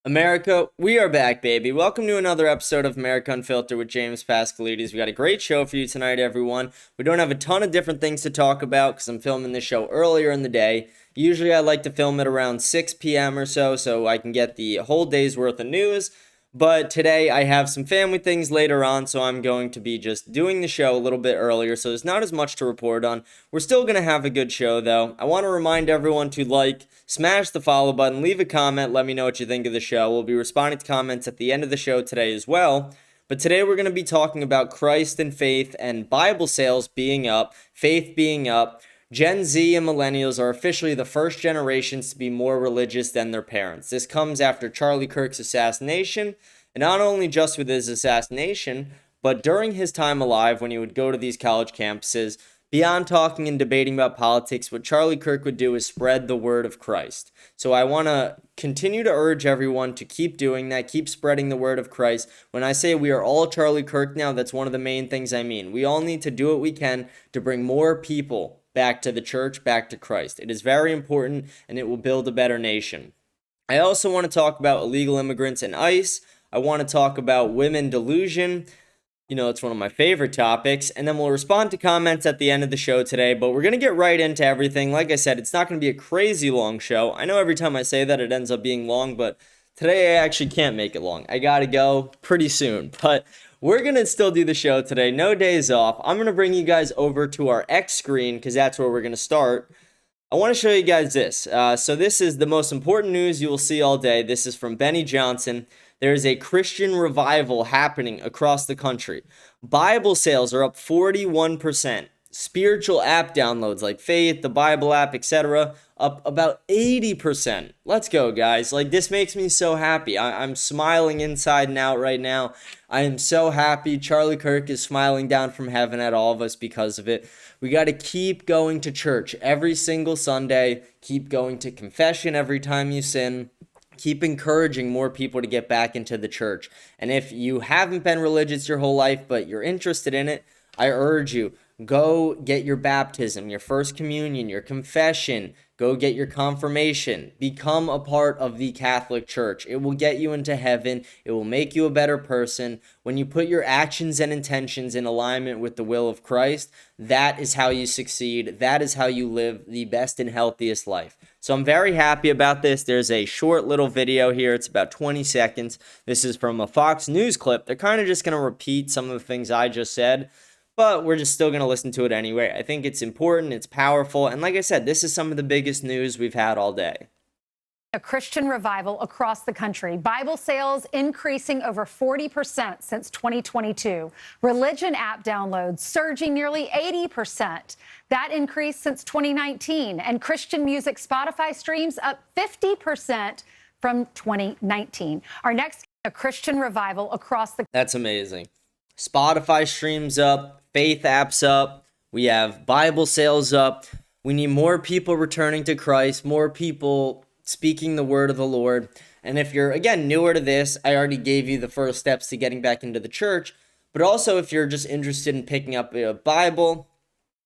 America, we are back, baby. Welcome to another episode of America Unfiltered with James Pascalides. We got a great show for you tonight, everyone. We don't have a ton of different things to talk about because I'm filming this show earlier in the day. Usually I like to film it around 6 p.m. or so I can get the whole day's worth of news. But today I have some family things later on, so I'm going to be just doing the show a little bit earlier, so there's not as much to report on. We're still going to have a good show, though. I want to remind everyone to smash the follow button, leave a comment, let me know what you think of the show. We'll be responding to comments at the end of the show today as well. But today we're going to be talking about Christ and faith and Bible sales being up, faith being up. Gen Z and millennials are officially the first generations to be more religious than their parents. This comes after Charlie Kirk's assassination, and not only just with his assassination, but during his time alive when he would go to these college campuses. Beyond talking and debating about politics, what Charlie Kirk would do is spread the word of Christ. So I want to continue to urge everyone to keep doing that, keep spreading the word of Christ. When I say we are all Charlie Kirk now, that's one of the main things I mean. We all need to do what we can to bring more people back to the church, back to Christ. It is very important, and it will build a better nation. I also want to talk about illegal immigrants and ICE. I want to talk about women delusion. You know, it's one of my favorite topics. And then we'll respond to comments at the end of the show today. But we're going to get right into everything. Like I said, it's not going to be a crazy long show. I know every time I say that, it ends up being long. But today, I actually can't make it long. I got to go pretty soon. But we're going to still do the show today. No days off. I'm going to bring you guys over to our X screen because that's where we're going to start. I want to show you guys this. So this is the most important news you will see all day. This is from Benny Johnson. There is a Christian revival happening across the country. Bible sales are up 41%. Spiritual app downloads like Faith, the Bible app, etc. up about 80%. Let's go, guys. This makes me so happy. I'm smiling inside and out right now. I am so happy. Charlie Kirk is smiling down from heaven at all of us because of it. We got to keep going to church every single Sunday. Keep going to confession every time you sin. Keep encouraging more people to get back into the church. And if you haven't been religious your whole life, but you're interested in it, I urge you, go get your baptism, your first communion, your confession. Go get your confirmation. Become a part of the Catholic Church. It will get you into heaven. It will make you a better person. When you put your actions and intentions in alignment with the will of Christ, that is how you succeed. That is how you live the best and healthiest life. So I'm very happy about this. There's a short little video here. It's about 20 seconds. This is from a Fox News clip. They're kind of just going to repeat some of the things I just said, but we're just still going to listen to it anyway. I think it's important, it's powerful, and like I said, this is some of the biggest news we've had all day. A Christian revival across the country. Bible sales increasing over 40% since 2022. Religion app downloads surging nearly 80%. That increase since 2019. And Christian music Spotify streams up 50% from 2019. Our next, a Christian revival across the... That's amazing. Spotify streams up, faith apps up, we have Bible sales up. We need more people returning to Christ, more people speaking the word of the Lord. And if you're, again, newer to this, I already gave you the first steps to getting back into the church. But also, if you're just interested in picking up a Bible,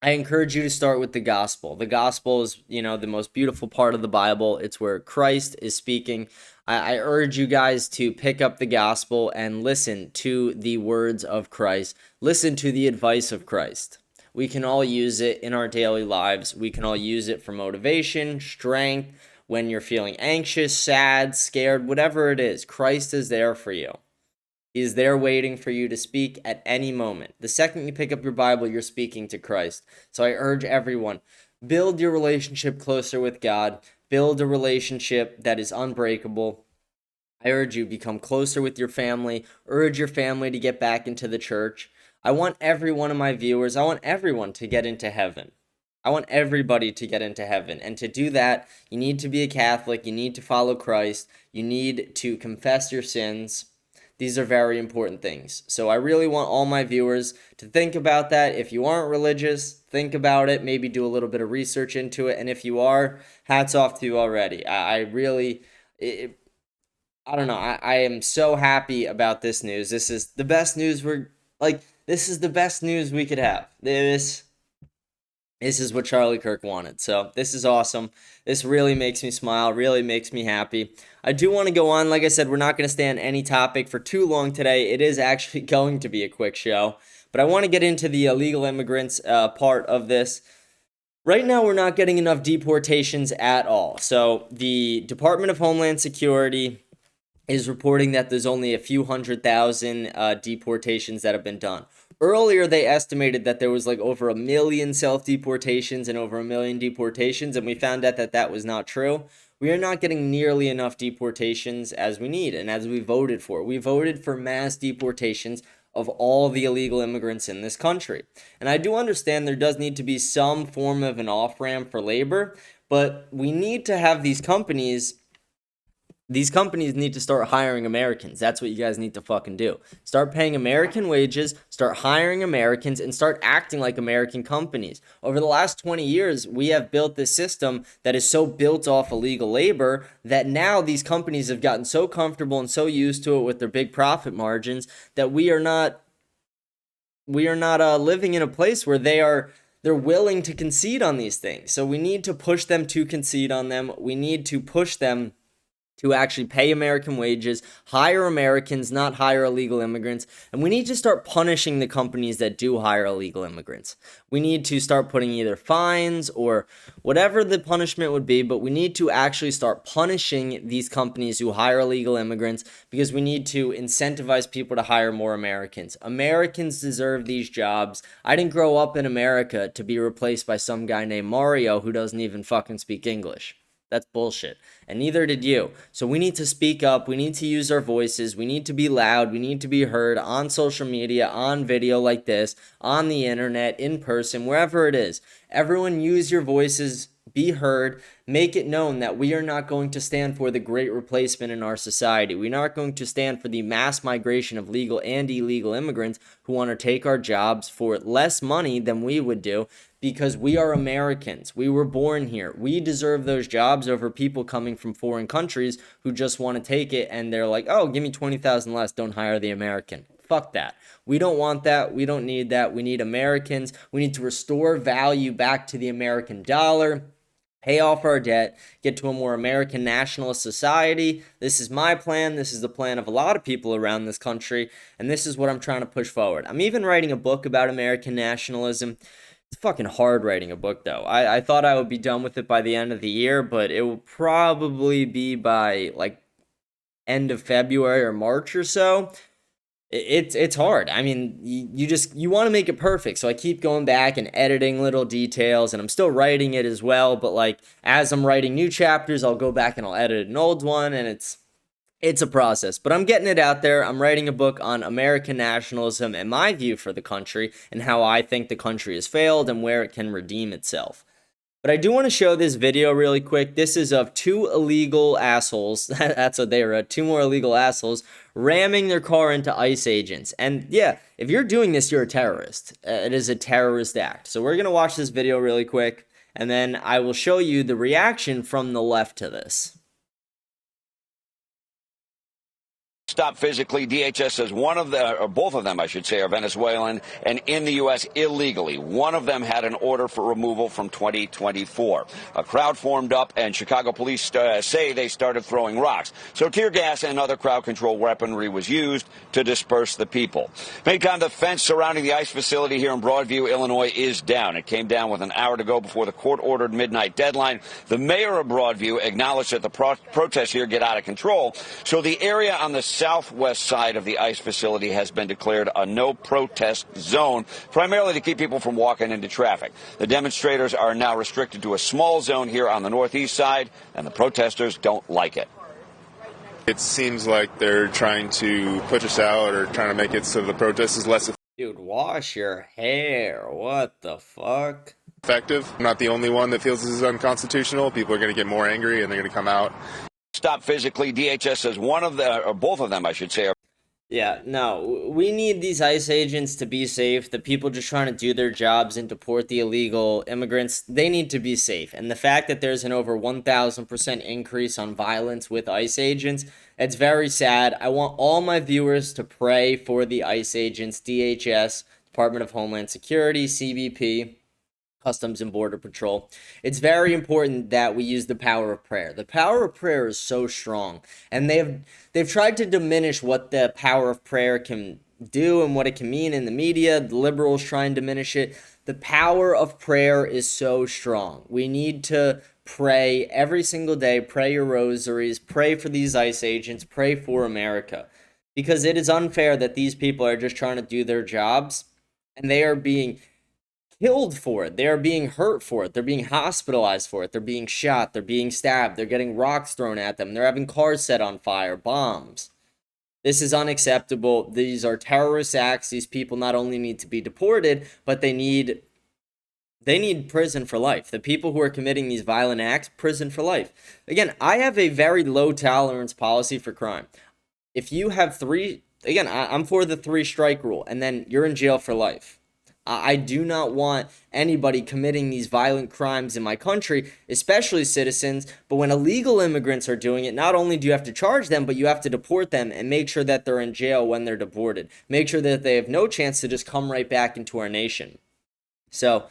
I encourage you to start with the gospel. The gospel is, the most beautiful part of the Bible. It's where Christ is speaking. I urge you guys to pick up the gospel and listen to the words of Christ. Listen to the advice of Christ. We can all use it in our daily lives. We can all use it for motivation, strength, when you're feeling anxious, sad, scared, whatever it is. Christ is there for you. He is there waiting for you to speak at any moment. The second you pick up your Bible, you're speaking to Christ. So I urge everyone, build your relationship closer with God. Build a relationship that is unbreakable. I urge you, become closer with your family. Urge your family to get back into the church. I want every one of my viewers, I want everyone to get into heaven. I want everybody to get into heaven. And to do that, you need to be a Catholic. You need to follow Christ. You need to confess your sins. These are very important things. So I really want all my viewers to think about that. If you aren't religious, think about it. Maybe do a little bit of research into it. And if you are, hats off to you already. I don't know. I am so happy about this news. This is the best news this is the best news we could have. This is what Charlie Kirk wanted. So this is awesome. This really makes me smile, really makes me happy. I do want to go on. Like I said, we're not going to stay on any topic for too long today. It is actually going to be a quick show. But I want to get into the illegal immigrants part of this. Right now, we're not getting enough deportations at all. So the Department of Homeland Security is reporting that there's only a few 100,000 deportations that have been done. Earlier, they estimated that there was like over 1 million self-deportations and over 1 million deportations, and we found out that that was not true. We are not getting nearly enough deportations as we need and as we voted for. We voted for mass deportations of all the illegal immigrants in this country. And I do understand there does need to be some form of an off-ramp for labor, but we need to have these companies need to start hiring Americans. That's what you guys need to fucking do. Start paying American wages, start hiring Americans, and start acting like American companies. Over the last 20 years, we have built this system that is so built off illegal labor that now these companies have gotten so comfortable and so used to it with their big profit margins that we are not living in a place where they're willing to concede on these things. So we need to push them to concede on them. We need to push them to actually pay American wages, hire Americans, not hire illegal immigrants. And we need to start punishing the companies that do hire illegal immigrants. We need to start putting either fines or whatever the punishment would be, but we need to actually start punishing these companies who hire illegal immigrants because we need to incentivize people to hire more Americans. Americans deserve these jobs. I didn't grow up in America to be replaced by some guy named Mario who doesn't even fucking speak English. That's bullshit. And neither did you. So we need to speak up. We need to use our voices. We need to be loud. We need to be heard on social media, on video like this, on the internet, in person, wherever it is. Everyone use your voices. Be heard, make it known that we are not going to stand for the great replacement in our society. We're not going to stand for the mass migration of legal and illegal immigrants who want to take our jobs for less money than we would do because we are Americans. We were born here. We deserve those jobs over people coming from foreign countries who just want to take it and they're like, oh, give me 20,000 less, don't hire the American. Fuck that. We don't want that. We don't need that. We need Americans. We need to restore value back to the American dollar, pay off our debt, get to a more American nationalist society. This is my plan. This is the plan of a lot of people around this country, and this is what I'm trying to push forward. I'm even writing a book about American nationalism. It's fucking hard writing a book, though. I thought I would be done with it by the end of the year, but it will probably be by, like, end of February or March or so. It's hard. I mean, you want to make it perfect. So I keep going back and editing little details, and I'm still writing it as well. But like as I'm writing new chapters, I'll go back and I'll edit an old one, and it's a process. But I'm getting it out there. I'm writing a book on American nationalism and my view for the country and how I think the country has failed and where it can redeem itself. But I do want to show this video really quick. This is of two illegal assholes. That's what they were, two more illegal assholes ramming their car into ICE agents. And yeah, if you're doing this, you're a terrorist. It is a terrorist act. So we're going to watch this video really quick, and then I will show you the reaction from the left to this. Stop physically. DHS says one of the, or both of them, I should say, are Venezuelan and in the U.S. illegally. One of them had an order for removal from 2024. A crowd formed up, and Chicago police say they started throwing rocks. So tear gas and other crowd control weaponry was used to disperse the people. Meantime, the fence surrounding the ICE facility here in Broadview, Illinois, is down. It came down with an hour to go before the court-ordered midnight deadline. The mayor of Broadview acknowledged that the protests here get out of control, so the area on the southwest side of the ICE facility has been declared a no-protest zone, primarily to keep people from walking into traffic. The demonstrators are now restricted to a small zone here on the northeast side, and the protesters don't like it. It seems like they're trying to push us out or trying to make it so the protest is less Dude, wash your hair. What the fuck? effective. I'm not the only one that feels this is unconstitutional. People are going to get more angry and they're going to come out. Stop physically. DHS says one of the, or both of them, I should say, are. Yeah, no, we need these ICE agents to be safe. The people just trying to do their jobs and deport the illegal immigrants, they need to be safe. And the fact that there's an over 1,000% increase on violence with ICE agents, it's very sad. I want all my viewers to pray for the ICE agents, DHS, Department of Homeland Security, CBP. Customs and Border Patrol. It's very important that we use the power of prayer. The power of prayer is so strong, and they've tried to diminish what the power of prayer can do and what it can mean in the media. The liberals try and diminish it. The power of prayer is so strong. We need to pray every single day, pray your rosaries, pray for these ICE agents, pray for America. Because it is unfair that these people are just trying to do their jobs and they are being killed for it. They are being hurt for it. They're being hospitalized for it. They're being shot. They're being stabbed. They're getting rocks thrown at them. They're having cars set on fire, bombs. This is unacceptable. These are terrorist acts. These people not only need to be deported, but they need prison for life. The people who are committing these violent acts, prison for life. Again, I have a very low tolerance policy for crime. If you have I'm for the 3-strike rule, and then you're in jail for life. I do not want anybody committing these violent crimes in my country, especially citizens. But when illegal immigrants are doing it, not only do you have to charge them, but you have to deport them and make sure that they're in jail when they're deported. Make sure that they have no chance to just come right back into our nation. So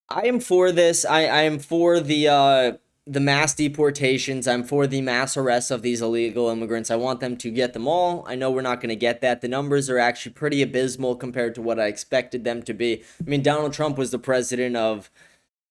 I am for this. I am for the mass deportations. I'm for the mass arrests of these illegal immigrants. I want them to get them all. I know we're not going to get that. The numbers are actually pretty abysmal compared to what I expected them to be. I mean, Donald Trump was the president of,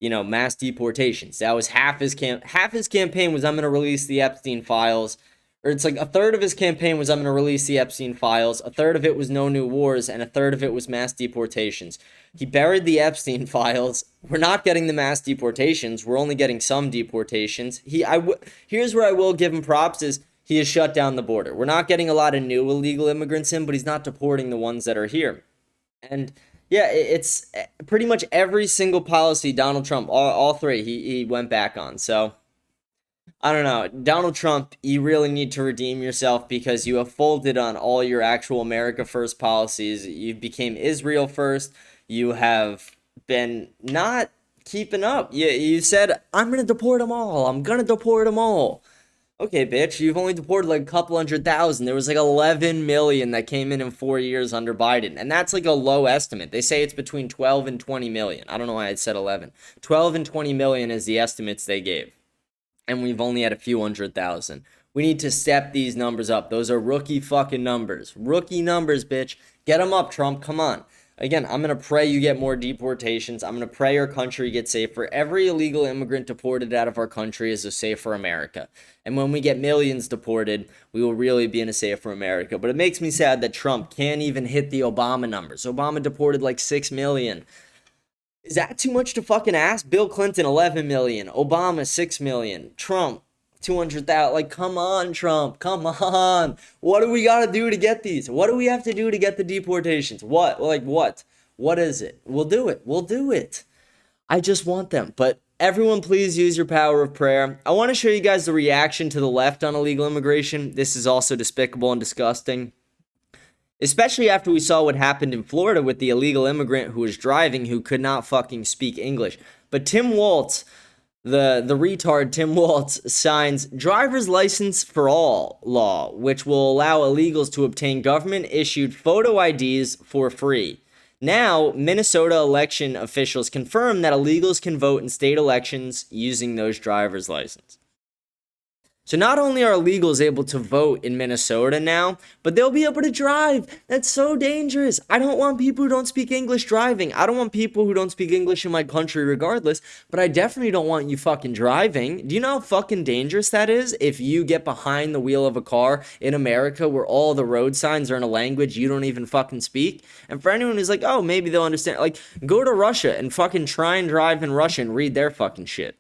mass deportations. That was half his campaign was I'm going to release the Epstein files. Or it's like a third of his campaign was I'm going to release the Epstein files. A third of it was no new wars, and a third of it was mass deportations. He buried the Epstein files. We're not getting the mass deportations. We're only getting some deportations. Here's where I will give him props is he has shut down the border. We're not getting a lot of new illegal immigrants in, but he's not deporting the ones that are here. And yeah, it's pretty much every single policy Donald Trump, all three, he went back on. So I don't know. Donald Trump, you really need to redeem yourself because you have folded on all your actual America First policies. You became Israel First. You have been not keeping up. You said, I'm going to deport them all. I'm going to deport them all. Okay, bitch, you've only deported like a couple 100,000. There was like 11 million that came in 4 years under Biden. And that's like a low estimate. They say it's between 12 and 20 million. I don't know why I said 11. 12 and 20 million is the estimates they gave. And we've only had a few 100,000. We need to step these numbers up. Those are rookie fucking numbers. Rookie numbers, bitch. Get them up, Trump. Come on. Again, I'm going to pray you get more deportations. I'm going to pray our country gets safer. Every illegal immigrant deported out of our country is a safer America. And when we get millions deported, we will really be in a safer America. But it makes me sad that Trump can't even hit the Obama numbers. Obama deported like 6 million. Is that too much to fucking ask? Bill Clinton, 11 million. Obama, 6 million. Trump, 200,000. Like, come on, Trump. Come on. What do we got to do to get these? What do we have to do to get the deportations? What? Like, what? What is it? We'll do it. We'll do it. I just want them. But everyone, please use your power of prayer. I want to show you guys the reaction to the left on illegal immigration. This is also despicable and disgusting. Especially after we saw what happened in Florida with the illegal immigrant who was driving who could not fucking speak English. But Tim Walz, the retard Tim Walz, signs driver's license for all law, which will allow illegals to obtain government-issued photo IDs for free. Now, Minnesota election officials confirm that illegals can vote in state elections using those driver's licenses. So not only are illegals able to vote in Minnesota now, but they'll be able to drive. That's so dangerous. I don't want people who don't speak English driving. I don't want people who don't speak English in my country regardless, but I definitely don't want you fucking driving. Do you know how fucking dangerous that is if you get behind the wheel of a car in America where all the road signs are in a language you don't even fucking speak? And for anyone who's like, oh, maybe they'll understand, like, go to Russia and fucking try and drive in Russian, read their fucking shit.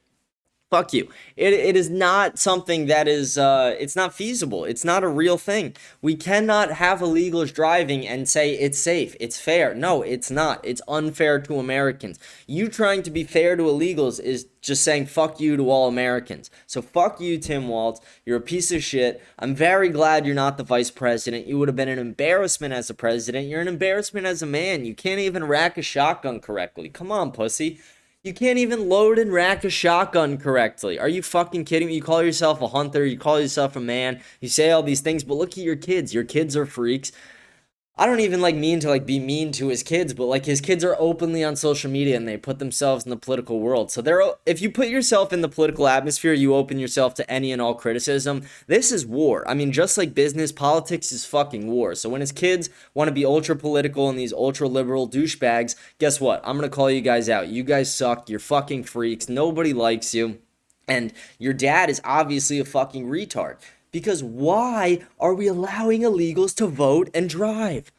Fuck you. It is not something that is, it's not feasible. It's not a real thing. We cannot have illegals driving and say it's safe, it's fair. No, it's not. It's unfair to Americans. You trying to be fair to illegals is just saying fuck you to all Americans. So fuck you, Tim Walz. You're a piece of shit. I'm very glad you're not the vice president. You would have been an embarrassment as a president. You're an embarrassment as a man. You can't even rack a shotgun correctly. Come on, pussy. You can't even load and rack a shotgun correctly. Are you fucking kidding me? You call yourself a hunter. You call yourself a man. You say all these things, but look at your kids. Your kids are freaks. I don't even like mean to like be mean to his kids, but like his kids are openly on social media and they put themselves in the political world. So if you put yourself in the political atmosphere, you open yourself to any and all criticism. This is war. I mean, just like business, politics is fucking war. So when his kids want to be ultra political and these ultra liberal douchebags, guess what? I'm going to call you guys out. You guys suck. You're fucking freaks. Nobody likes you. And your dad is obviously a fucking retard. Because why are we allowing illegals to vote and drive?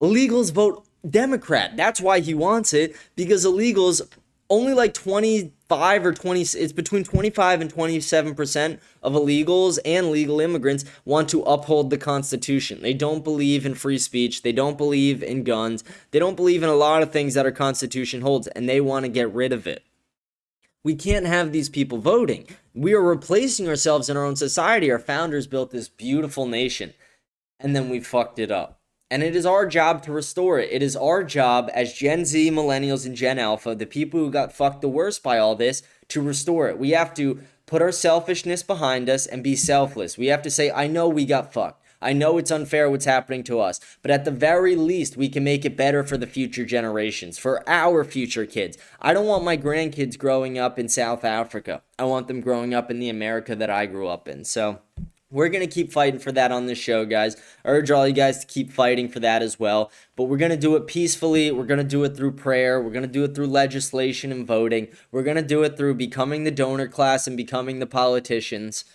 Illegals vote Democrat. That's why he wants it, because illegals, only like 25 or 20, it's between 25 and 27% of illegals and legal immigrants want to uphold the Constitution. They don't believe in free speech. They don't believe in guns. They don't believe in a lot of things that our Constitution holds, and they want to get rid of it. We can't have these people voting. We are replacing ourselves in our own society. Our founders built this beautiful nation, and then we fucked it up. And it is our job to restore it. It is our job as Gen Z, Millennials, and Gen Alpha, the people who got fucked the worst by all this, to restore it. We have to put our selfishness behind us and be selfless. We have to say, I know we got fucked. I know it's unfair what's happening to us, but at the very least, we can make it better for the future generations, for our future kids. I don't want my grandkids growing up in South Africa. I want them growing up in the America that I grew up in. So we're going to keep fighting for that on this show, guys. I urge all you guys to keep fighting for that as well. But we're going to do it peacefully. We're going to do it through prayer. We're going to do it through legislation and voting. We're going to do it through becoming the donor class and becoming the politicians.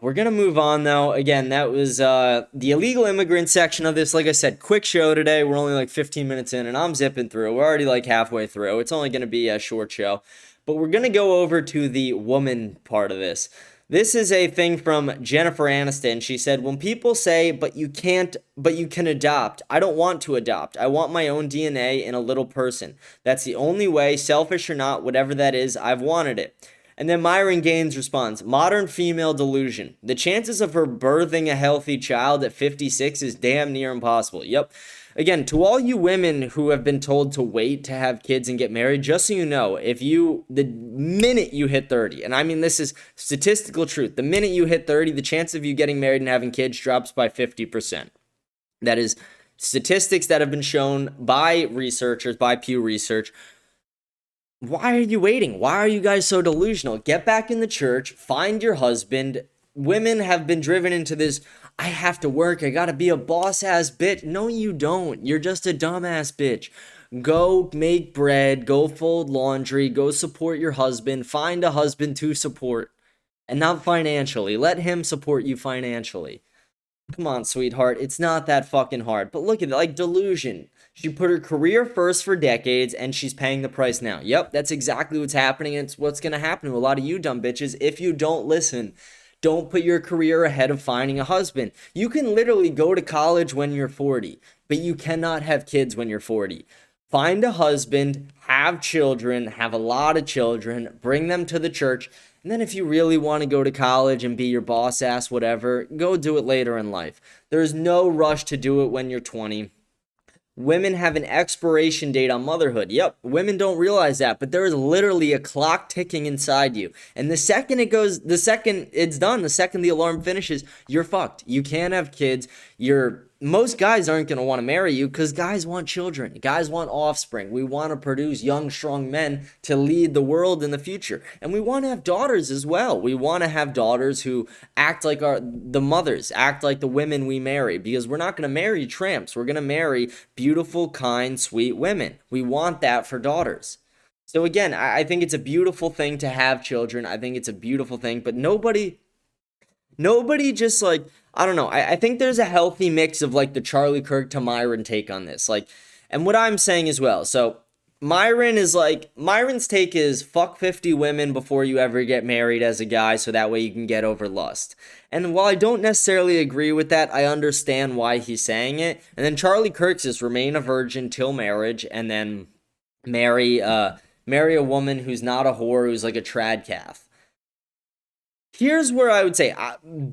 We're going to move on, though. Again, that was the illegal immigrant section of this. Like I said, quick show today. We're only like 15 minutes in, and I'm zipping through. We're already like halfway through. It's only going to be a short show. But we're going to go over to the woman part of this. This is a thing from Jennifer Aniston. She said, when people say, but you can adopt, I don't want to adopt. I want my own DNA in a little person. That's the only way, selfish or not, whatever that is, I've wanted it. And then Myron Gaines responds, modern female delusion. The chances of her birthing a healthy child at 56 is damn near impossible. Yep. Again, to all you women who have been told to wait to have kids and get married, just so you know, the minute you hit 30, and I mean this is statistical truth, the minute you hit 30, the chance of you getting married and having kids drops by 50%. That is statistics that have been shown by researchers, by Pew Research. Why are you waiting? Why are you guys so delusional? Get back in the church, find your husband. Women have been driven into this, I have to work, I gotta be a boss-ass bitch. No, you don't. You're just a dumbass bitch. Go make bread, go fold laundry, go support your husband, find a husband to support. And not financially. Let him support you financially. Come on, sweetheart. It's not that fucking hard. But look at it, like delusion. She put her career first for decades, and she's paying the price now. Yep, that's exactly what's happening. It's what's going to happen to a lot of you dumb bitches if you don't listen. Don't put your career ahead of finding a husband. You can literally go to college when you're 40, but you cannot have kids when you're 40. Find a husband, have children, have a lot of children, bring them to the church, and then if you really want to go to college and be your boss ass, whatever, go do it later in life. There's no rush to do it when you're 20. Women have an expiration date on motherhood. Yep, women don't realize that, but there is literally a clock ticking inside you. And the second it's done, the second the alarm finishes, you're fucked. You can't have kids. Most guys aren't going to want to marry you because guys want children. Guys want offspring. We want to produce young, strong men to lead the world in the future. And we want to have daughters as well. We want to have daughters who act like the mothers, act like the women we marry, because we're not going to marry tramps. We're going to marry beautiful, kind, sweet women. We want that for daughters. So again, I think it's a beautiful thing to have children. I think it's a beautiful thing, but nobody just like, I don't know. I think there's a healthy mix of like the Charlie Kirk to Myron take on this. Like, and what I'm saying as well. So Myron's take is fuck 50 women before you ever get married as a guy, so that way you can get over lust. And while I don't necessarily agree with that, I understand why he's saying it. And then Charlie Kirk's is remain a virgin till marriage, and then marry a woman who's not a whore, who's like a trad calf. Here's where I would say,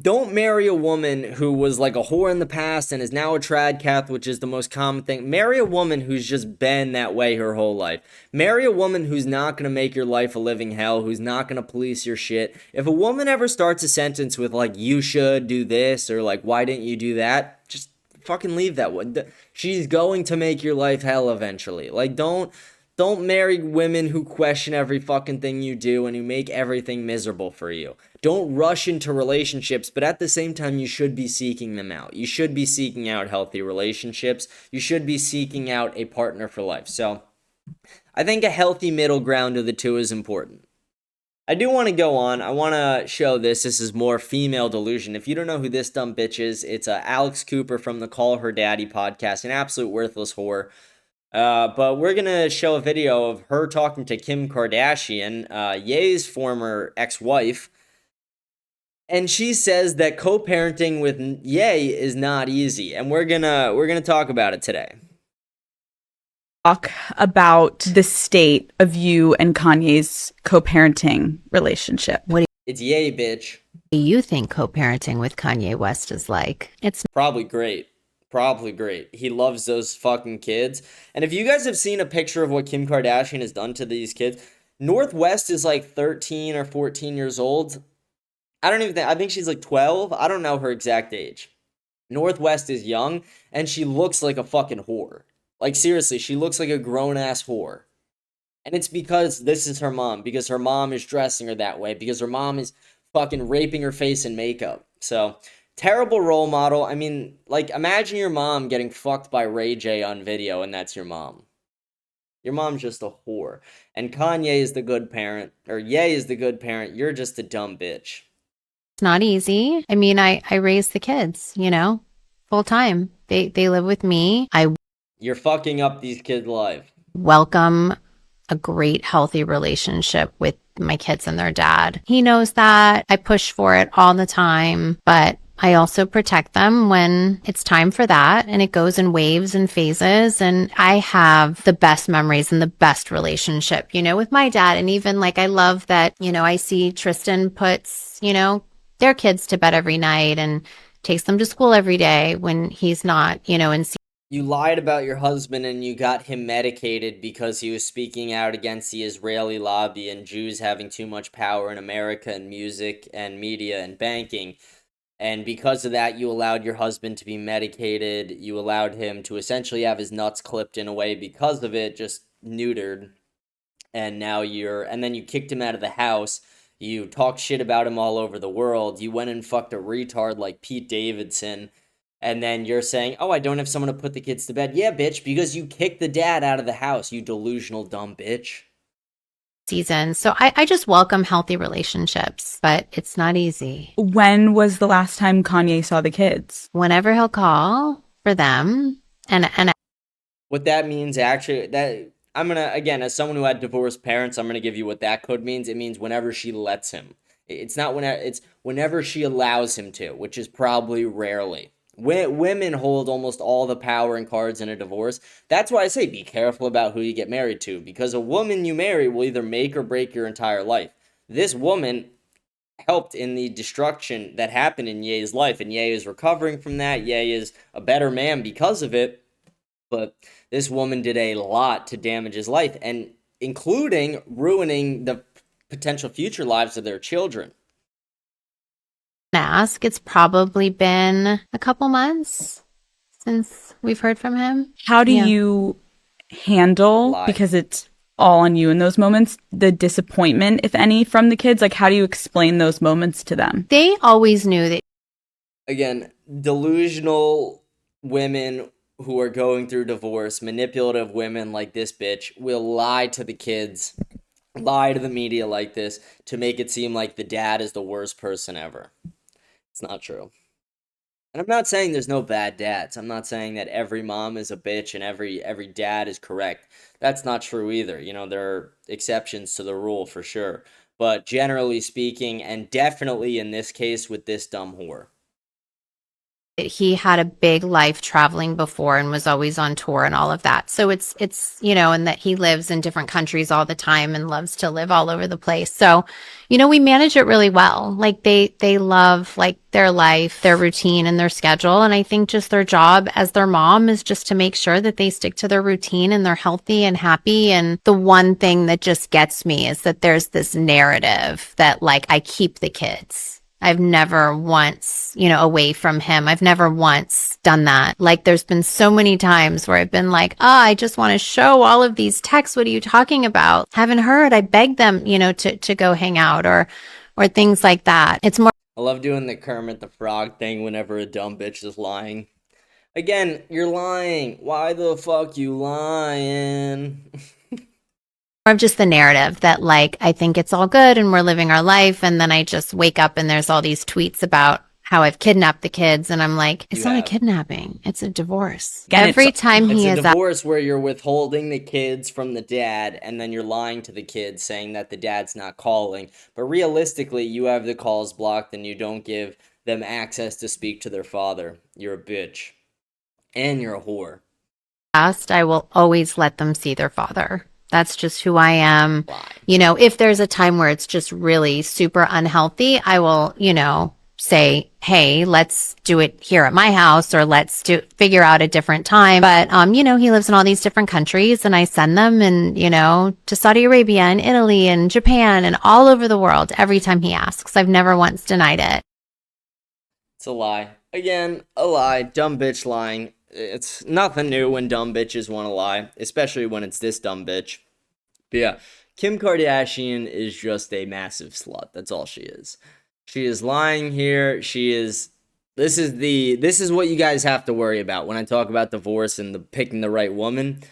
don't marry a woman who was like a whore in the past and is now a trad calf, which is the most common thing. Marry a woman who's just been that way her whole life. Marry a woman who's not going to make your life a living hell, who's not going to police your shit. If a woman ever starts a sentence with like, you should do this, or like, why didn't you do that? Just fucking leave that one. She's going to make your life hell eventually. Like, don't marry women who question every fucking thing you do and who make everything miserable for you. Don't rush into relationships, but at the same time, you should be seeking them out. You should be seeking out healthy relationships. You should be seeking out a partner for life. So I think a healthy middle ground of the two is important. I do want to go on. I want to show this. This is more female delusion. If you don't know who this dumb bitch is, it's Alex Cooper from the Call Her Daddy podcast, an absolute worthless whore. But we're going to show a video of her talking to Kim Kardashian, Ye's former ex-wife. And she says that co-parenting with Ye is not easy. And we're gonna talk about it today. Talk about the state of you and Kanye's co-parenting relationship. It's Ye, bitch. Do you think co-parenting with Kanye West is like? It's probably great. Probably great. He loves those fucking kids. And if you guys have seen a picture of what Kim Kardashian has done to these kids, Northwest is like 13 or 14 years old. I think she's like 12. I don't know her exact age. Northwest is young, and she looks like a fucking whore. Like, seriously, she looks like a grown-ass whore. And it's because this is her mom, because her mom is dressing her that way, because her mom is fucking raping her face in makeup. So, terrible role model. I mean, like, imagine your mom getting fucked by Ray J on video, and that's your mom. Your mom's just a whore. And Kanye is the good parent, or Ye is the good parent. You're just a dumb bitch. not easy. I mean, I raise the kids, you know, full time. They live with me. You're fucking up these kids' lives. Welcome a great, healthy relationship with my kids and their dad. He knows that. I push for it all the time, but I also protect them when it's time for that. And it goes in waves and phases. And I have the best memories and the best relationship, you know, with my dad. And even like, I love that, you know, I see Tristan puts, you know, their kids to bed every night and takes them to school every day when he's not, you know, in. You lied about your husband and you got him medicated because he was speaking out against the Israeli lobby and Jews having too much power in America and music and media and banking. And because of that, you allowed your husband to be medicated. You allowed him to essentially have his nuts clipped in a way because of it, just neutered. And now and then you kicked him out of the house. You talked shit about him all over the world. You went and fucked a retard like Pete Davidson. And then you're saying, oh, I don't have someone to put the kids to bed. Yeah, bitch, because you kicked the dad out of the house, you delusional dumb bitch. Season. So I just welcome healthy relationships, but it's not easy. When was the last time Kanye saw the kids? Whenever he'll call for them. And what that means, actually, that I'm going to, again, as someone who had divorced parents, I'm going to give you what that code means. It means whenever she lets him. It's not whenever, it's whenever she allows him to, which is probably rarely. Women hold almost all the power and cards in a divorce. That's why I say be careful about who you get married to, because a woman you marry will either make or break your entire life. This woman helped in the destruction that happened in Ye's life, and Ye is recovering from that. Ye is a better man because of it, but this woman did a lot to damage his life, and including ruining the potential future lives of their children. Ask, it's probably been a couple months since we've heard from him. How do you handle, because it's all on you in those moments, the disappointment, if any, from the kids? Like, how do you explain those moments to them? They always knew that. Again, delusional women who are going through divorce, manipulative women like this bitch, will lie to the kids, lie to the media like this to make it seem like the dad is the worst person ever. It's not true. And I'm not saying there's no bad dads. I'm not saying that every mom is a bitch and every dad is correct. That's not true either. You know, there are exceptions to the rule for sure. But generally speaking, and definitely in this case with this dumb whore. He had a big life traveling before and was always on tour and all of that. So it's, you know, and that he lives in different countries all the time and loves to live all over the place. So, you know, we manage it really well. Like they love like their life, their routine and their schedule. And I think just their job as their mom is just to make sure that they stick to their routine and they're healthy and happy. And the one thing that just gets me is that there's this narrative that like I keep the kids. I've never once, away from him. I've never once done that. Like there's been so many times where I've been like, I just want to show all of these texts. What are you talking about? Haven't heard. I begged them, to go hang out or things like that. It's more. I love doing the Kermit the Frog thing whenever a dumb bitch is lying. Again, you're lying. Why the fuck you lying? Of just the narrative that like I think it's all good and we're living our life, and then I just wake up and there's all these tweets about how I've kidnapped the kids, and I'm like, it's not a kidnapping, it's a divorce. Again, Every time he is a divorce where you're withholding the kids from the dad, and then you're lying to the kids saying that the dad's not calling. But realistically, you have the calls blocked and you don't give them access to speak to their father. You're a bitch. And you're a whore. I will always let them see their father. That's just who I am. If there's a time where it's just really super unhealthy, I will, say, hey, let's do it here at my house, or let's figure out a different time. But, he lives in all these different countries, and I send them and, to Saudi Arabia and Italy and Japan and all over the world every time he asks. I've never once denied it. It's a lie. Again, a lie. Dumb bitch lying. It's nothing new when dumb bitches want to lie, especially when it's this dumb bitch. But yeah, Kim Kardashian is just a massive slut. That's all she is. She is lying here. This is what you guys have to worry about when I talk about divorce and picking the right woman.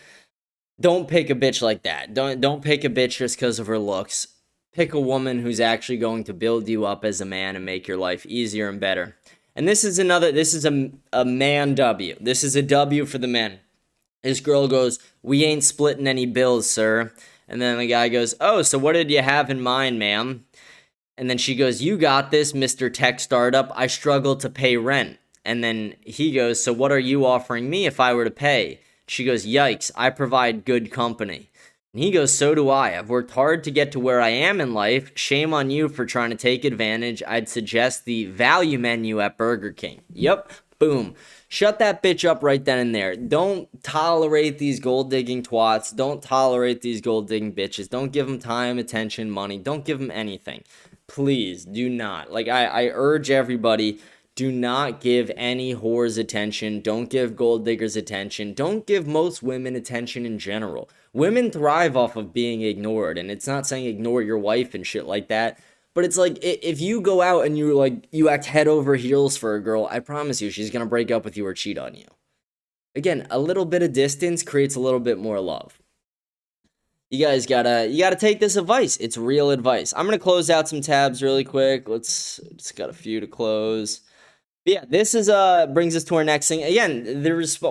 Don't pick a bitch like that. Don't pick a bitch just because of her looks. Pick a woman who's actually going to build you up as a man and make your life easier and better. And this is a man W. This is a W for the men. This girl goes, we ain't splitting any bills, sir. And then the guy goes, oh, so what did you have in mind, ma'am? And then she goes, you got this, Mr. Tech Startup. I struggle to pay rent. And then he goes, so what are you offering me if I were to pay? She goes, yikes, I provide good company. And he goes, so do I. I've worked hard to get to where I am in life. Shame on you for trying to take advantage. I'd suggest the value menu at Burger King. Yep, boom. Shut that bitch up right then and there. Don't tolerate these gold-digging twats. Don't tolerate these gold-digging bitches. Don't give them time, attention, money. Don't give them anything. Please, do not. Like, I urge everybody, do not give any whores attention. Don't give gold diggers attention. Don't give most women attention in general. Women thrive off of being ignored, and it's not saying ignore your wife and shit like that, but it's like, if you go out and you act head over heels for a girl, I promise you she's gonna break up with you or cheat on you. Again, a little bit of distance creates a little bit more love. You guys gotta take this advice. It's real advice. I'm gonna close out some tabs really quick. Just got a few to close. But yeah, this is brings us to our next thing. Again,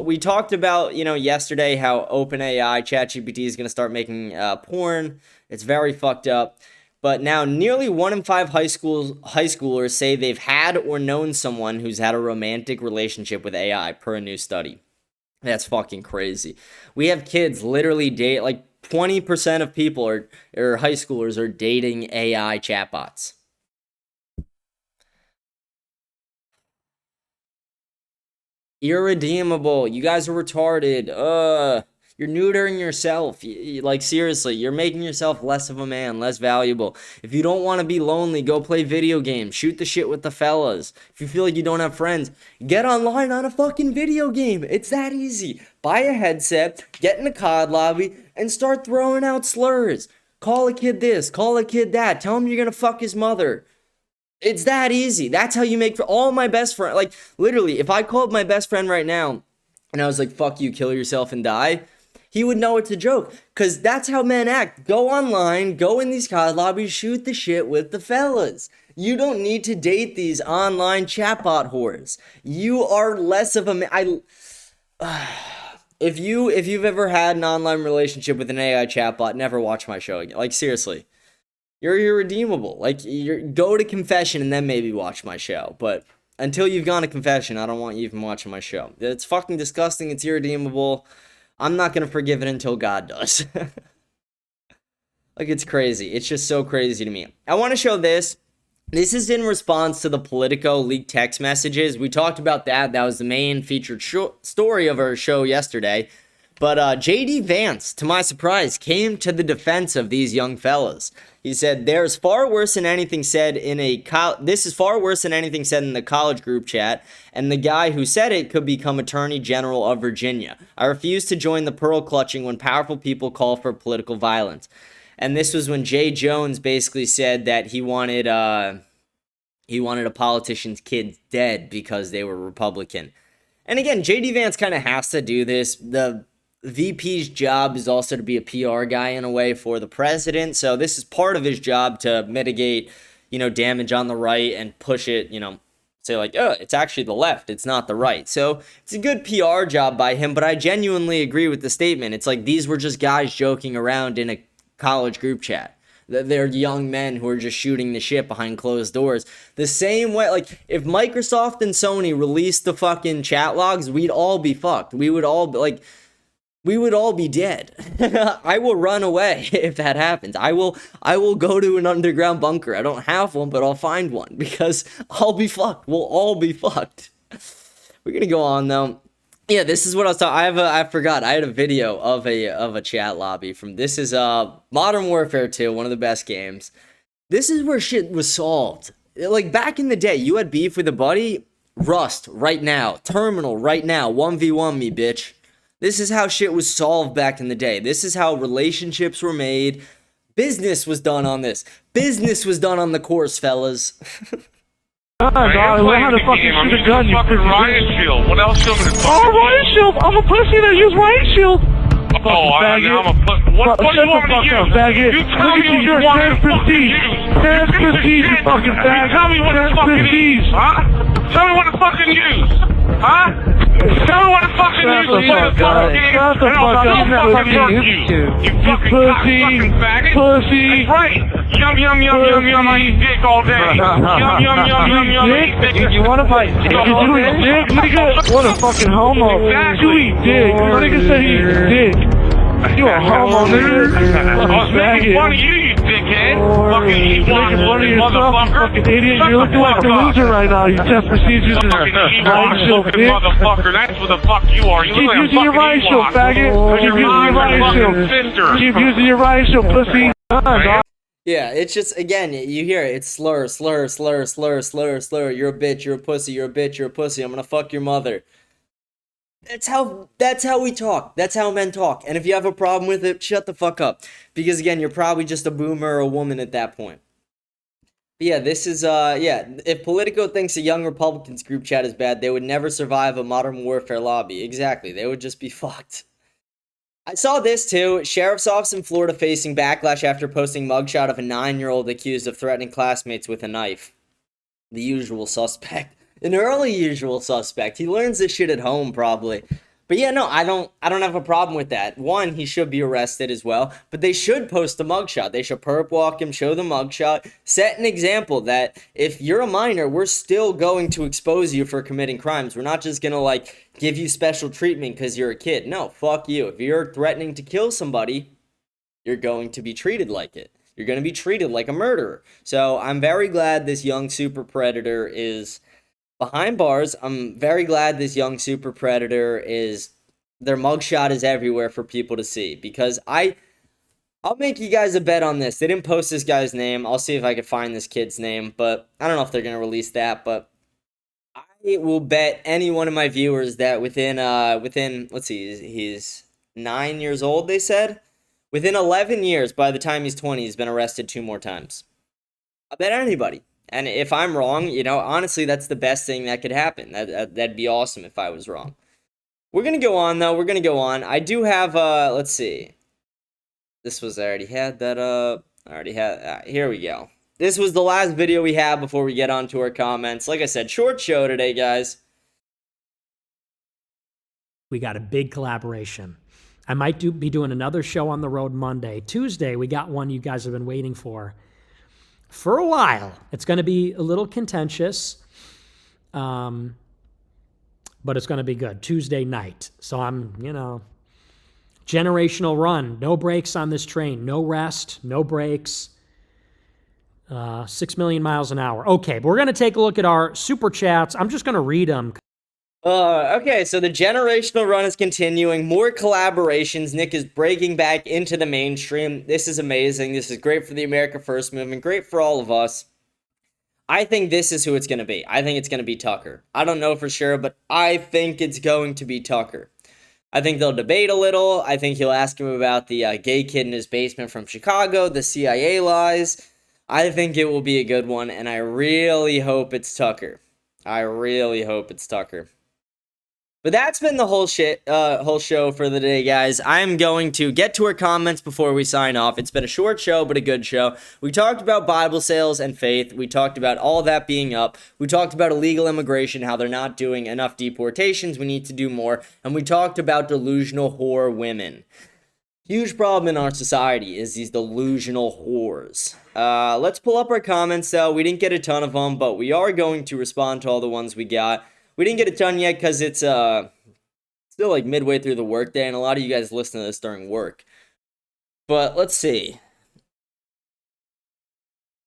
we talked about, yesterday how OpenAI, ChatGPT is gonna start making porn. It's very fucked up. But now nearly 1 in 5 high schoolers say they've had or known someone who's had a romantic relationship with AI, per a new study. That's fucking crazy. We have kids literally date, like 20% of people or high schoolers are dating AI chatbots. Irredeemable. You guys are retarded. You're neutering yourself. Like, seriously, you're making yourself less of a man, less valuable. If you don't want to be lonely, go play video games. Shoot the shit with the fellas. If you feel like you don't have friends, get online on a fucking video game. It's that easy. Buy a headset, get in a COD lobby, and start throwing out slurs. Call a kid this, call a kid that. Tell him you're gonna fuck his mother. It's that easy. That's how you make for all my best friends. Like, literally, if I called my best friend right now and I was like, fuck you, kill yourself and die, he would know it's a joke. Because that's how men act. Go online, go in these COD lobbies, shoot the shit with the fellas. You don't need to date these online chatbot whores. You are less of a man. If you've ever had an online relationship with an AI chatbot, never watch my show again. Like, seriously. You're irredeemable. Like, go to confession and then maybe watch my show. But until you've gone to confession, I don't want you even watching my show. It's fucking disgusting. It's irredeemable. I'm not going to forgive it until God does. Like, it's crazy. It's just so crazy to me. I want to show this. This is in response to the Politico leaked text messages. We talked about that. That was the main featured story of our show yesterday. But JD Vance, to my surprise, came to the defense of these young fellas. He said, "There's far worse than anything said in this is far worse than anything said in the college group chat, and the guy who said it could become Attorney General of Virginia. I refuse to join the pearl clutching when powerful people call for political violence." And this was when Jay Jones basically said that he wanted a politician's kid dead because they were Republican. And again, JD Vance kind of has to do this. The VP's job is also to be a PR guy in a way for the president. So this is part of his job to mitigate, damage on the right and push it, say like, oh, it's actually the left, it's not the right. So it's a good PR job by him, but I genuinely agree with the statement. It's like these were just guys joking around in a college group chat. They're young men who are just shooting the shit behind closed doors. The same way, like, if Microsoft and Sony released the fucking chat logs, we'd all be fucked. We would all be dead. I will run away if that happens. I will go to an underground bunker. I don't have one, but I'll find one because I'll be fucked. We'll all be fucked. We're gonna go on though. Yeah, this is what I was talking. I forgot. I had a video of a chat lobby from. This is Modern Warfare 2, one of the best games. This is where shit was solved. Like back in the day, you had beef with a buddy. Rust right now. Terminal right now. 1v1 me, bitch. This is how shit was solved back in the day. This is how relationships were made. Business was done on this. Business was done on the course, fellas. God, I learn how to fucking shoot a gun, you fucking riot shield. What else do you want me to fucking riot shield? I'm a pussy that use riot shield. Oh, I'm a pussy. What do you want to use? You tell me what you want to fucking use. Prestige, you fucking faggot. Tell me what to fucking use, huh? Tell me what to fucking use, huh? Tell me what to fucking use. Shut the fuck up. Shut the fuck up. I'm not fucking used to. You fucking fucking faggot. Pussy. That's right. Yum, yum, yum, yum, yum, I eat dick all day. Yum, yum, yum, yum, yum, I eat dick. You wanna fight dick? Did you eat dick, nigga? What a fucking homo. You eat dick. This nigga said he eats dick. You a homo, nigga. I was making fun of you, you dickhead. Fucking Ewok looking motherfucker. Fucking idiot. You're looking like a loser right now. You test procedures in fucking Ewok looking motherfucker. That's what the fuck you are. You keep look like using your riot shield, faggot. Keep using your riot shield. Keep using your riot shield, pussy. Yeah, it's just, again, you hear it. It's slur, slur, slur, slur, slur, slur. You're a bitch, you're a pussy, you're a bitch, you're a pussy. I'm gonna fuck your mother. That's how we talk. That's how men talk. And if you have a problem with it, shut the fuck up. Because, again, you're probably just a boomer or a woman at that point. But yeah, this is, if Politico thinks a young Republicans group chat is bad, they would never survive a Modern Warfare lobby. Exactly. They would just be fucked. I saw this too. Sheriff's office in Florida facing backlash after posting mugshot of a 9-year-old accused of threatening classmates with a knife. The usual suspect. An early usual suspect. He learns this shit at home probably. But yeah, no, I don't have a problem with that. One, he should be arrested as well, but they should post the mugshot. They should perp walk him, show the mugshot, set an example that if you're a minor, we're still going to expose you for committing crimes. We're not just going to give you special treatment because you're a kid. No, fuck you. If you're threatening to kill somebody, you're going to be treated like it. You're going to be treated like a murderer. So I'm very glad this young super predator is behind bars. I'm very glad this young super predator their mugshot is everywhere for people to see, because I'll make you guys a bet on this. They didn't post this guy's name. I'll see if I can find this kid's name, but I don't know if they're going to release that, but I will bet any one of my viewers that within let's see, he's 9 years old, they said. Within 11 years, by the time he's 20, he's been arrested 2 more times. I bet anybody. And if I'm wrong, honestly, that's the best thing that could happen. That'd be awesome if I was wrong. We're going to go on, though. We're going to go on. I do have, let's see. This was, I already had that up. Here we go. This was the last video we had before we get on to our comments. Like I said, short show today, guys. We got a big collaboration. I might be doing another show on the road Monday. Tuesday, we got one you guys have been waiting for a while. It's going to be a little contentious, but it's going to be good. Tuesday night. So I'm, generational run. No brakes on this train. No rest. No brakes. 6 million miles an hour. Okay, but we're going to take a look at our super chats. I'm just going to read them. Okay, so the generational run is continuing. More collaborations. Nick is breaking back into the mainstream. This is amazing. This is great for the America First movement. Great for all of us. I think this is who it's going to be. I think it's going to be Tucker. I don't know for sure, but I think it's going to be Tucker. I think they'll debate a little. I think he'll ask him about the gay kid in his basement from Chicago, the CIA lies. I think it will be a good one, and I really hope it's Tucker. I really hope it's Tucker. But that's been the whole show for the day, guys. I'm going to get to our comments before we sign off. It's been a short show, but a good show. We talked about Bible sales and faith. We talked about all that being up. We talked about illegal immigration, how they're not doing enough deportations. We need to do more. And we talked about delusional whore women. Huge problem in our society is these delusional whores. Let's pull up our comments, though. We didn't get a ton of them, but we are going to respond to all the ones we got. We didn't get it done yet because it's still like midway through the workday, and a lot of you guys listen to this during work. But let's see.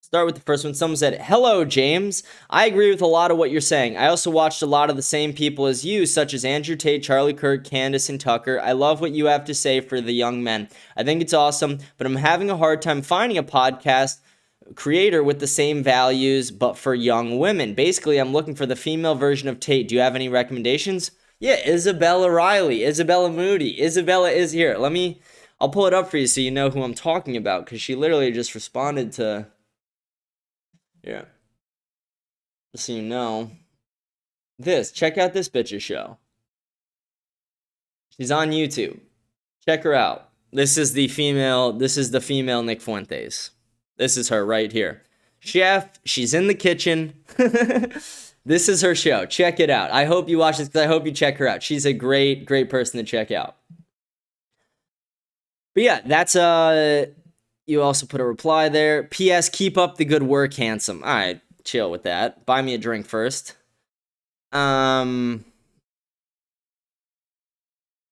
Start with the first one. Someone said, "Hello, James. I agree with a lot of what you're saying. I also watched a lot of the same people as you, such as Andrew Tate, Charlie Kirk, Candace, and Tucker. I love what you have to say for the young men. I think it's awesome, but I'm having a hard time finding a podcast creator with the same values, but for young women. Basically, I'm looking for the female version of Tate. Do you have any recommendations?" Yeah, Isabella Riley, Isabella Moody. Isabella is here. I'll pull it up for you so you know who I'm talking about, because she literally just responded to, yeah, so you know. Check out this bitch's show. She's on YouTube. Check her out. This is the female Nick Fuentes. This is her right here. Chef, she's in the kitchen. This is her show. Check it out. I hope you watch this because I hope you check her out. She's a great, great person to check out. But yeah, that's, you also put a reply there. P.S. Keep up the good work, handsome. All right, chill with that. Buy me a drink first.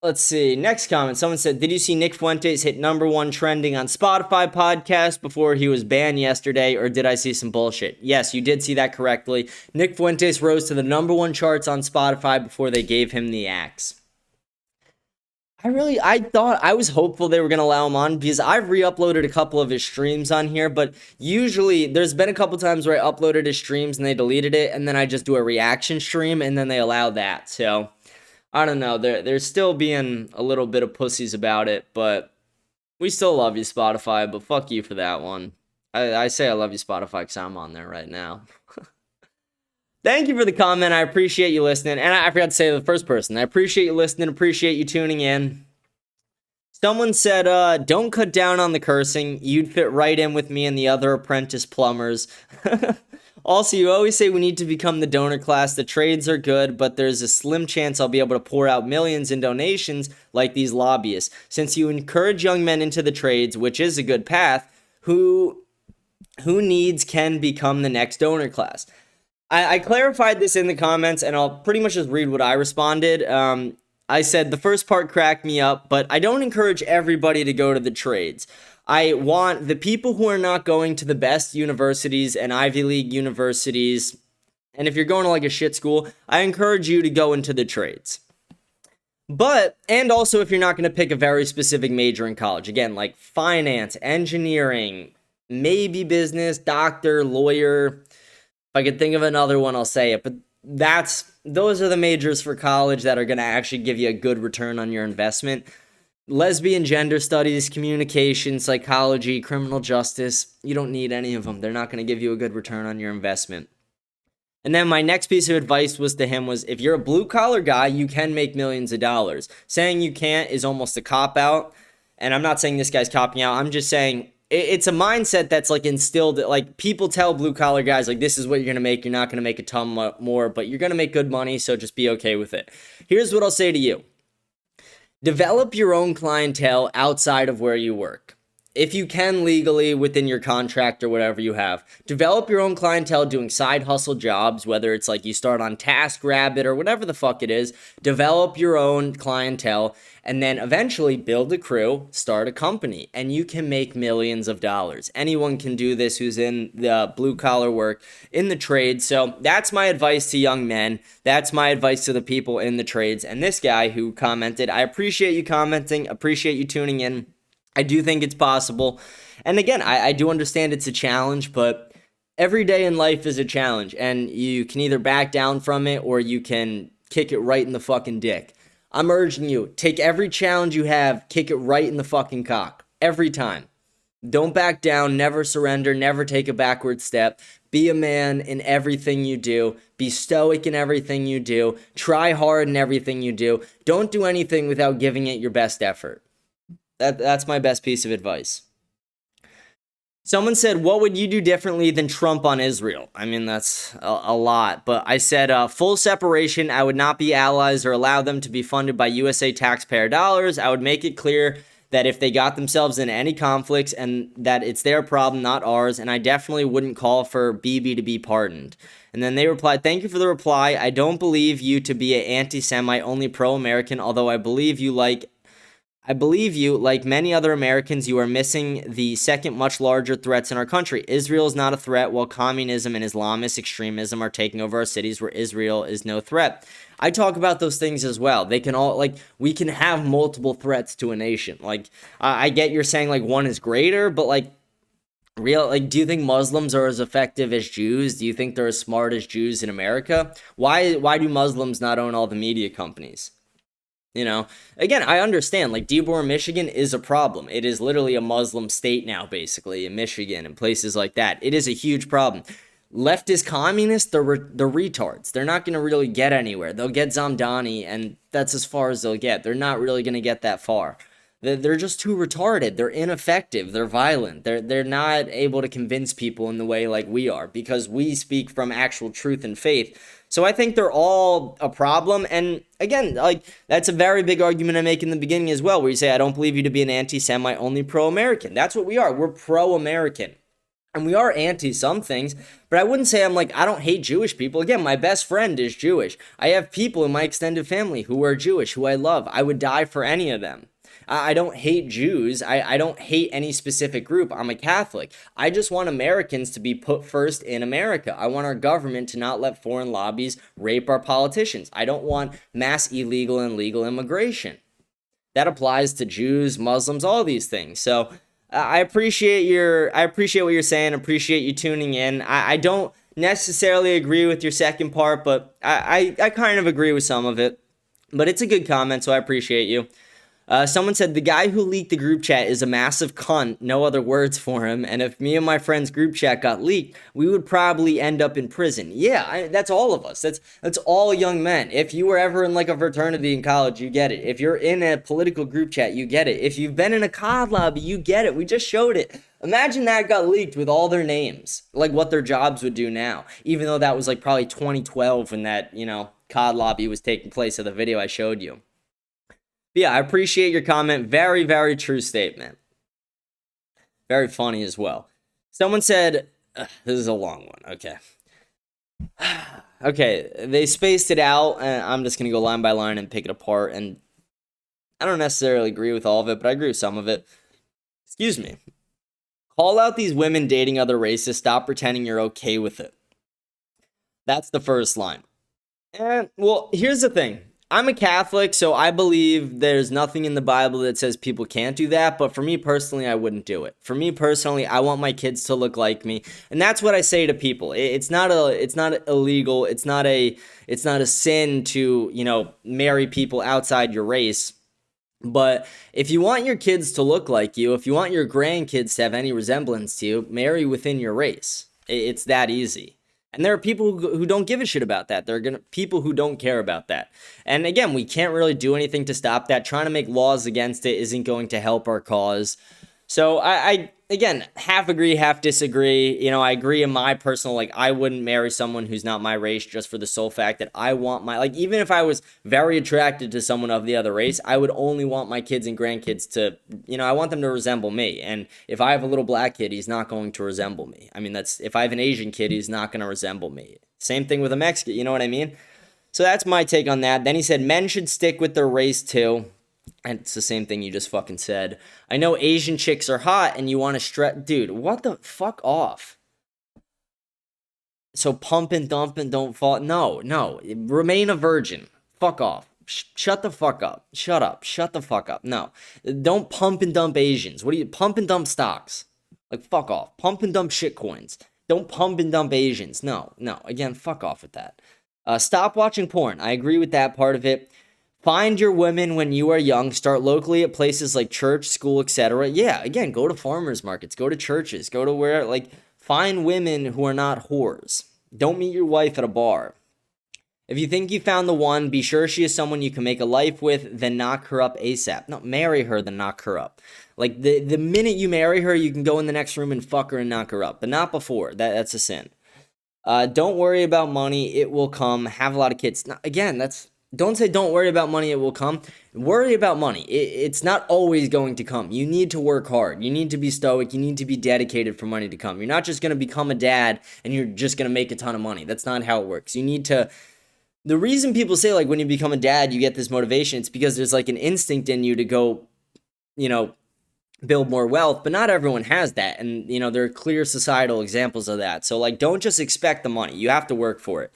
Let's see. Next comment. Someone said, "Did you see Nick Fuentes hit #1 trending on Spotify podcast before he was banned yesterday, or did I see some bullshit?" Yes, you did see that correctly. Nick Fuentes rose to the #1 charts on Spotify before they gave him the axe. I was hopeful they were going to allow him on because I've re-uploaded a couple of his streams on here, but usually there's been a couple times where I uploaded his streams and they deleted it, and then I just do a reaction stream and then they allow that. So I don't know. They're still being a little bit of pussies about it, but we still love you, Spotify, but fuck you for that one. I say I love you, Spotify, because I'm on there right now. Thank you for the comment. I appreciate you listening. And I forgot to say to the first person, I appreciate you listening, appreciate you tuning in. Someone said, "Don't cut down on the cursing. You'd fit right in with me and the other apprentice plumbers." Also, you always say we need to become the donor class. The trades are good, but there's a slim chance I'll be able to pour out millions in donations like these lobbyists. Since you encourage young men into the trades, which is a good path, who needs can become the next donor class? I clarified this in the comments, and I'll pretty much just read what I responded. I said the first part cracked me up, but I don't encourage everybody to go to the trades. I want the people who are not going to the best universities and Ivy League universities, and if you're going to like a shit school, I encourage you to go into the trades. But, and also if you're not going to pick a very specific major in college, again, like finance, engineering, maybe business, doctor, lawyer. If I could think of another one, I'll say it, but those are the majors for college that are going to actually give you a good return on your investment. Lesbian gender studies, communication, psychology, criminal justice, you don't need any of them. They're not going to give you a good return on your investment. And then my next piece of advice was if you're a blue collar guy, you can make millions of dollars. Saying you can't is almost a cop out. And I'm not saying this guy's copping out. I'm just saying it's a mindset that's like instilled, like people tell blue collar guys, like, this is what you're going to make. You're not going to make a ton more, but you're going to make good money. So just be okay with it. Here's what I'll say to you. Develop your own clientele outside of where you work. if you can legally within your contract or whatever you have, develop your own clientele doing side hustle jobs, whether it's like you start on TaskRabbit or whatever the fuck it is, develop your own clientele, and then eventually build a crew, start a company, and you can make millions of dollars. Anyone can do this who's in the blue collar work, in the trade. So that's my advice to young men. That's my advice to the people in the trades. And this guy who commented, I appreciate you commenting, appreciate you tuning in. I do think it's possible. And again, I do understand it's a challenge, but every day in life is a challenge. And you can either back down from it or you can kick it right in the fucking dick. I'm urging you, take every challenge you have, kick it right in the fucking cock. Every time. Don't back down, never surrender, never take a backward step. Be a man in everything you do. Be stoic in everything you do. Try hard in everything you do. Don't do anything without giving it your best effort. That's my best piece of advice. Someone said, what would you do differently than Trump on Israel? I mean, that's a lot. But I said, full separation. I would not be allies or allow them to be funded by USA taxpayer dollars. I would make it clear that if they got themselves in any conflicts and that it's their problem, not ours. And I definitely wouldn't call for Bibi to be pardoned. And then they replied, thank you for the reply. I don't believe you to be an anti-Semite, only pro-American, although I believe you, like many other Americans, you are missing the second much larger threats in our country. Israel is not a threat, while communism and Islamist extremism are taking over our cities where Israel is no threat. I talk about those things as well. They can all, we can have multiple threats to a nation. I get you're saying, one is greater, but, do you think Muslims are as effective as Jews? Do you think they're as smart as Jews in America? Why do Muslims not own all the media companies? Again, I understand, Dearborn, Michigan is a problem. It is literally a Muslim state now, basically, in Michigan and places like that. It is a huge problem. Leftist communists, they're retards. They're not going to really get anywhere. They'll get Zamdani, and that's as far as they'll get. They're not really going to get that far. They're just too retarded. They're ineffective. They're violent. They're not able to convince people in the way like we are, because we speak from actual truth and faith. So I think they're all a problem. And again, that's a very big argument I make in the beginning as well, where you say, I don't believe you to be an anti-Semite, only pro-American. That's what we are. We're pro-American. And we are anti some things, but I wouldn't say I don't hate Jewish people. Again, my best friend is Jewish. I have people in my extended family who are Jewish, who I love. I would die for any of them. I don't hate Jews. I don't hate any specific group. I'm a Catholic. I just want Americans to be put first in America. I want our government to not let foreign lobbies rape our politicians. I don't want mass illegal and legal immigration. That applies to Jews, Muslims, all these things. So I appreciate what you're saying. Appreciate you tuning in. I don't necessarily agree with your second part, but I kind of agree with some of it. But it's a good comment, so I appreciate you. Someone said, the guy who leaked the group chat is a massive cunt, no other words for him, and if me and my friend's group chat got leaked, we would probably end up in prison. Yeah, that's all of us. That's all young men. If you were ever in a fraternity in college, you get it. If you're in a political group chat, you get it. If you've been in a COD lobby, you get it. We just showed it. Imagine that got leaked with all their names, what their jobs would do now, even though that was probably 2012 when that, COD lobby was taking place of the video I showed you. Yeah, I appreciate your comment. Very, very true statement. Very funny as well. Someone said, this is a long one. Okay. Okay, they spaced it out, and I'm just going to go line by line and pick it apart. And I don't necessarily agree with all of it, but I agree with some of it. Excuse me. Call out these women dating other races. Stop pretending you're okay with it. That's the first line. And, well, here's the thing. I'm a Catholic, so I believe there's nothing in the Bible that says people can't do that, but for me personally, I wouldn't do it. For me personally, I want my kids to look like me, and that's what I say to people. It's not illegal. It's not a sin to, marry people outside your race. But if you want your kids to look like you, if you want your grandkids to have any resemblance to you, marry within your race. It's that easy. And there are people who don't give a shit about that. There are people who don't care about that. And again, we can't really do anything to stop that. Trying to make laws against it isn't going to help our cause. So I again, half agree, half disagree. You know, I agree in my personal, like, I wouldn't marry someone who's not my race just for the sole fact that I want my, like, even if I was very attracted to someone of the other race, I would only want my kids and grandkids to, you know, I want them to resemble me. And if I have a little black kid, he's not going to resemble me. I mean, that's, if I have an Asian kid, he's not going to resemble me. Same thing with a Mexican, you know what I mean? So that's my take on that. Then he said men should stick with their race too. And it's the same thing you just fucking said. I know Asian chicks are hot and you want to stretch. Dude, what the fuck off? So pump and dump and don't fall. No. Remain a virgin. Fuck off. Shut the fuck up. Shut up. Shut the fuck up. No. Don't pump and dump Asians. What do you, pump and dump stocks? Like, fuck off. Pump and dump shit coins. Don't pump and dump Asians. No. Again, fuck off with that. Stop watching porn. I agree with that part of it. Find your women when you are young. Start locally at places like church, school, etc. Yeah, again, go to farmers markets, go to churches, go to where, like, find women who are not whores. Don't meet your wife at a bar. If you think you found the one, be sure she is someone you can make a life with, then knock her up ASAP. No, marry her, then knock her up. Like, the minute you marry her, you can go in the next room and fuck her and knock her up, but not before. That's a sin. Don't worry about money. It will come. Have a lot of kids. Now, again, don't say don't worry about money, it will come. Worry about money. It's not always going to come. You need to work hard. You need to be stoic. You need to be dedicated for money to come. You're not just going to become a dad and you're just going to make a ton of money. That's not how it works. You need to... The reason people say, like, when you become a dad, you get this motivation, it's because there's, like, an instinct in you to go, you know, build more wealth, but not everyone has that. And, you know, there are clear societal examples of that. So, like, don't just expect the money. You have to work for it.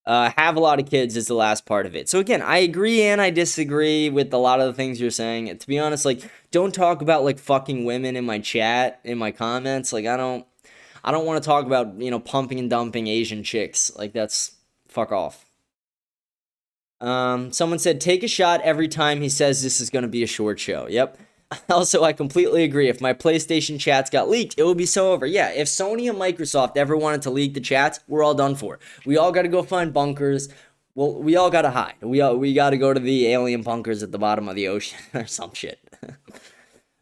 Have a lot of kids is the last part of it. So again, I agree and I disagree with a lot of the things you're saying. And to be honest, like, don't talk about, like, fucking women in my chat, in my comments. Like, I don't want to talk about, you know, pumping and dumping Asian chicks. Like, that's, fuck off. Someone said, take a shot every time he says this is going to be a short show. Yep. Also, I completely agree. If my PlayStation chats got leaked, it would be so over. Yeah, if Sony and Microsoft ever wanted to leak the chats, we're all done for. We all got to go find bunkers. Well, we all got to hide. We got to go to the alien bunkers at the bottom of the ocean or some shit.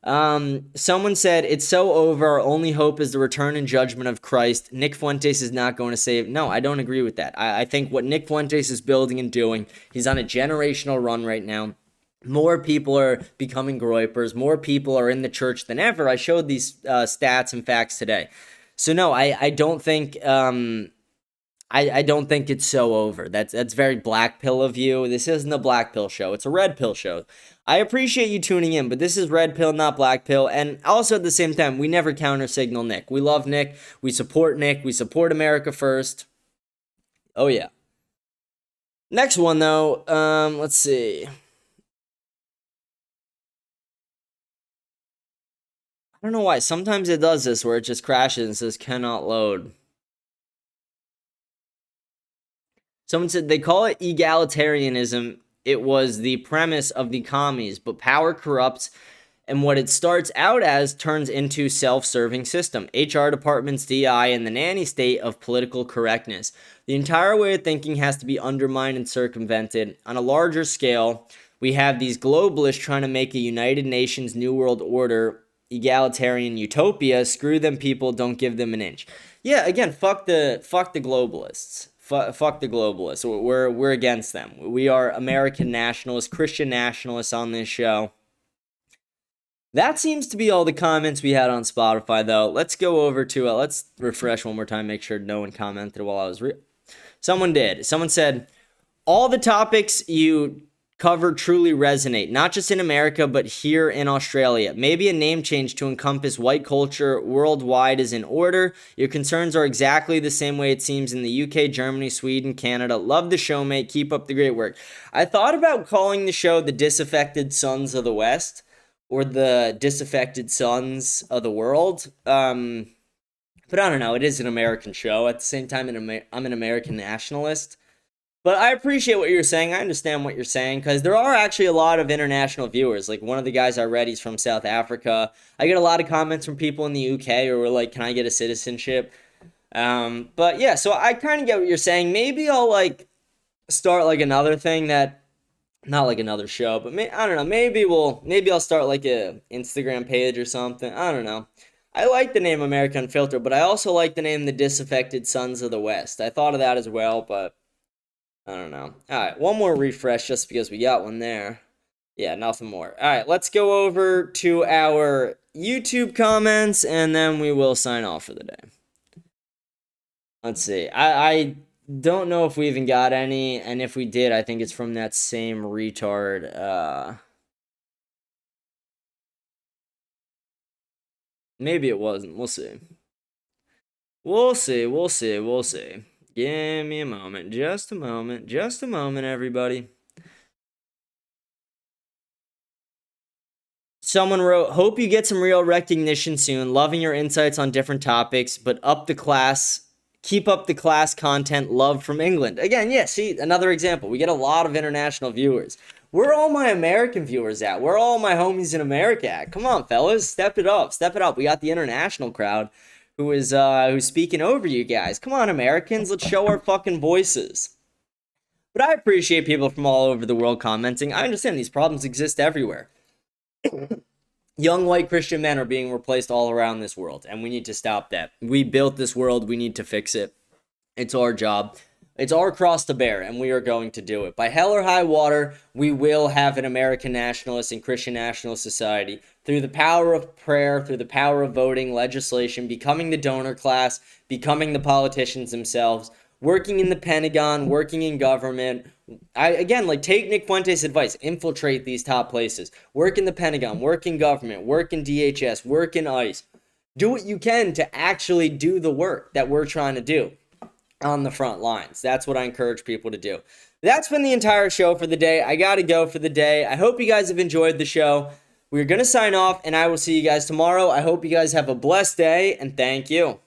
Someone said, it's so over. Our only hope is the return and judgment of Christ. Nick Fuentes is not going to save. No, I don't agree with that. I think what Nick Fuentes is building and doing, he's on a generational run right now. More people are becoming groypers. More people are in the church than ever. I showed these stats and facts today. So no, I don't think I don't think it's so over. That's very black pill of you. This isn't a black pill show. It's a red pill show. I appreciate you tuning in, but this is red pill, not black pill. And also at the same time, we never counter signal Nick. We love Nick. We support Nick. We support America first. Oh yeah. Next one though. Let's see. I don't know why. Sometimes it does this where it just crashes and says cannot load. Someone said they call it egalitarianism. It was the premise of the commies, but power corrupts, and what it starts out as turns into self-serving system. HR departments, DI, and the nanny state of political correctness. The entire way of thinking has to be undermined and circumvented. On a larger scale, we have these globalists trying to make a United Nations New World Order egalitarian utopia. Screw them, people. Don't give them an inch. Yeah, again, fuck the globalists. Fuck the globalists. We're against them. We are American nationalists, Christian nationalists on this show. That seems to be all the comments we had on Spotify, though. Let's go over to let's refresh one more time, make sure no one commented while I was Someone did. Someone said, all the topics you cover truly resonate, not just in America, but here in Australia. Maybe a name change to encompass white culture worldwide is in order. Your concerns are exactly the same way it seems in the UK, Germany, Sweden, Canada. Love the show, mate. Keep up the great work. I thought about calling the show the Disaffected Sons of the West or the Disaffected Sons of the World. But I don't know. It is an American show. At the same time, I'm an American nationalist. But I appreciate what you're saying. I understand what you're saying because there are actually a lot of international viewers. Like one of the guys I read, he's from South Africa. I get a lot of comments from people in the UK who are like, can I get a citizenship? But yeah, so I kind of get what you're saying. Maybe I'll like start like another thing that, not like another show, but I don't know. Maybe I'll start like a Instagram page or something. I don't know. I like the name America Unfiltered, but I also like the name the Disaffected Sons of the West. I thought of that as well, but I don't know. All right, one more refresh just because we got one there. Yeah, nothing more. All right, let's go over to our YouTube comments, and then we will sign off for the day. Let's see. I don't know if we even got any, and if we did, I think it's from that same retard. Maybe it wasn't. We'll see. We'll see. Give me a moment. Just a moment, everybody. Someone wrote, hope you get some real recognition soon. Loving your insights on different topics, but keep up the class content. Love from England. Again, yeah, see, another example. We get a lot of international viewers. Where are all my American viewers at? Where are all my homies in America at? Come on, fellas. Step it up. We got the international crowd who's speaking over you guys. Come on, Americans. Let's show our fucking voices. But I appreciate people from all over the world commenting. I understand these problems exist everywhere. Young white Christian men are being replaced all around this world, and we need to stop that. We built this world. We need to fix it. It's our job. It's our cross to bear, and we are going to do it. By hell or high water, we will have an American nationalist and Christian nationalist society through the power of prayer, through the power of voting, legislation, becoming the donor class, becoming the politicians themselves, working in the Pentagon, working in government. Take Nick Fuentes' advice. Infiltrate these top places. Work in the Pentagon, work in government, work in DHS, work in ICE. Do what you can to actually do the work that we're trying to do on the front lines. That's what I encourage people to do. That's been the entire show for the day. I got to go for the day. I hope you guys have enjoyed the show. We're going to sign off, and I will see you guys tomorrow. I hope you guys have a blessed day, and thank you.